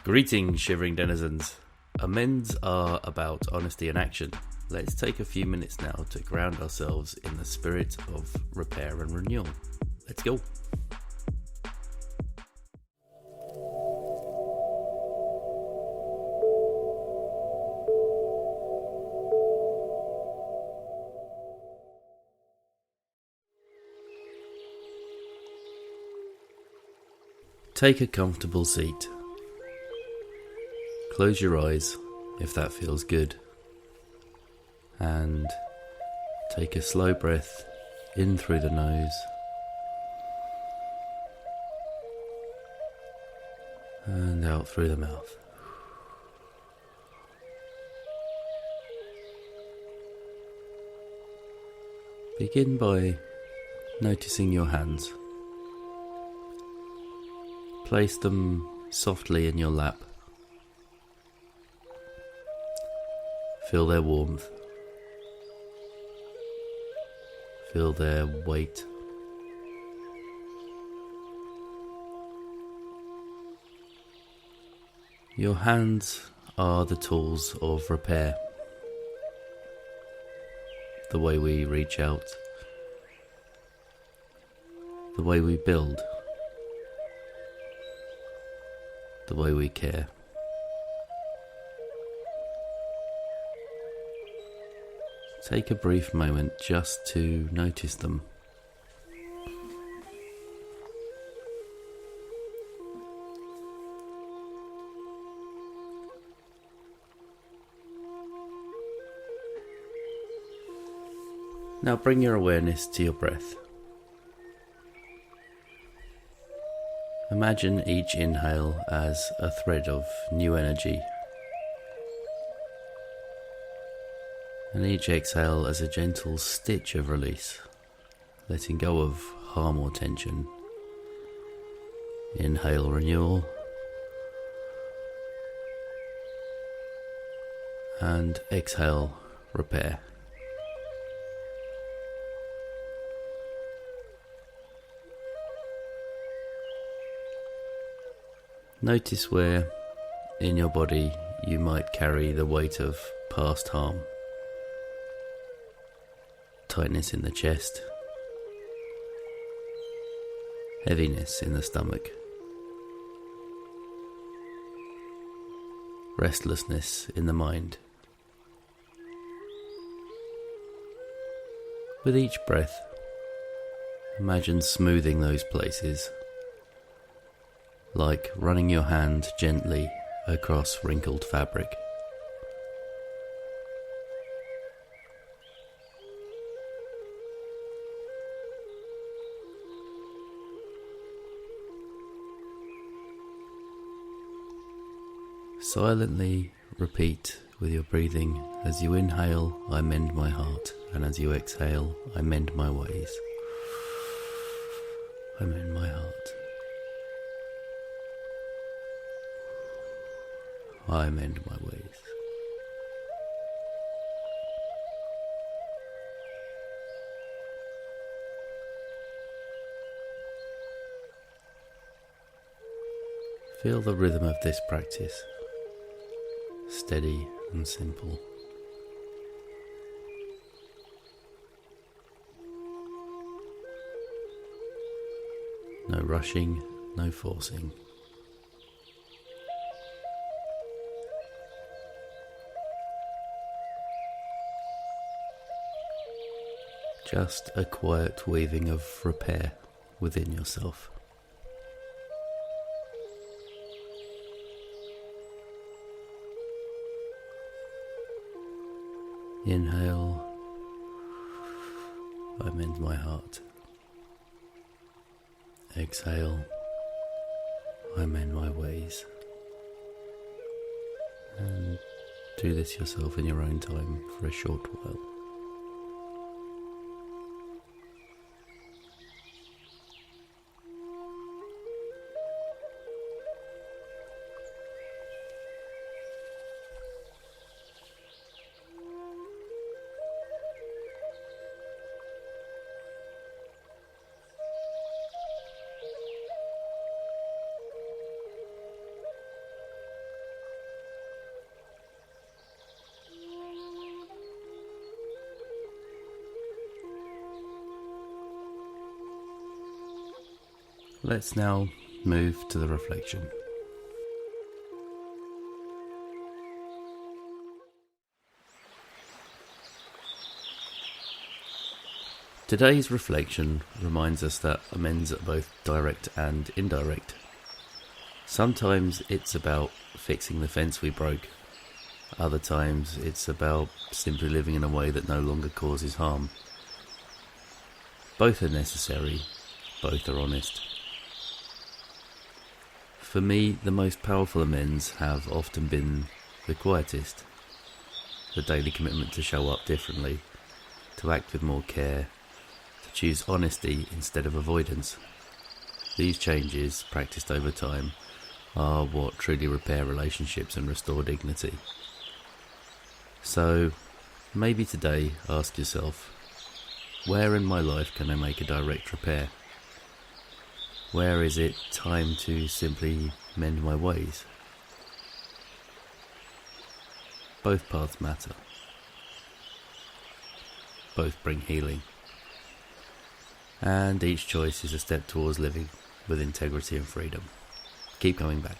Greetings, shivering denizens. Amends are about honesty and action. Let's take a few minutes now to ground ourselves in the spirit of repair and renewal. Let's go. Take a comfortable seat. Close your eyes if that feels good. And take a slow breath in through the nose and out through the mouth. Begin by noticing your hands. Place them softly in your lap. Feel their warmth. Feel their weight. Your hands are the tools of repair. The way we reach out. The way we build. The way we care. Take a brief moment just to notice them. Now bring your awareness to your breath. Imagine each inhale as a thread of new energy, and each exhale as a gentle stitch of release, letting go of harm or tension. Inhale, renewal, and exhale, repair. Notice where in your body you might carry the weight of past harm. Tightness in the chest, heaviness in the stomach, restlessness in the mind. With each breath, imagine smoothing those places, like running your hand gently across wrinkled fabric. Silently repeat with your breathing: as you inhale, I mend my heart, and as you exhale, I mend my ways. I mend my heart. I mend my ways. Feel the rhythm of this practice, steady and simple. No rushing, no forcing. Just a quiet weaving of repair within yourself. Inhale, I mend my heart. Exhale, I mend my ways. And do this yourself in your own time for a short while. Let's now move to the reflection. Today's reflection reminds us that amends are both direct and indirect. Sometimes it's about fixing the fence we broke. Other times it's about simply living in a way that no longer causes harm. Both are necessary, both are honest. For me, the most powerful amends have often been the quietest. The daily commitment to show up differently, to act with more care, to choose honesty instead of avoidance. These changes, practiced over time, are what truly repair relationships and restore dignity. So, maybe today ask yourself, where in my life can I make a direct repair? Where is it time to simply mend my ways? Both paths matter. Both bring healing. And each choice is a step towards living with integrity and freedom. Keep coming back.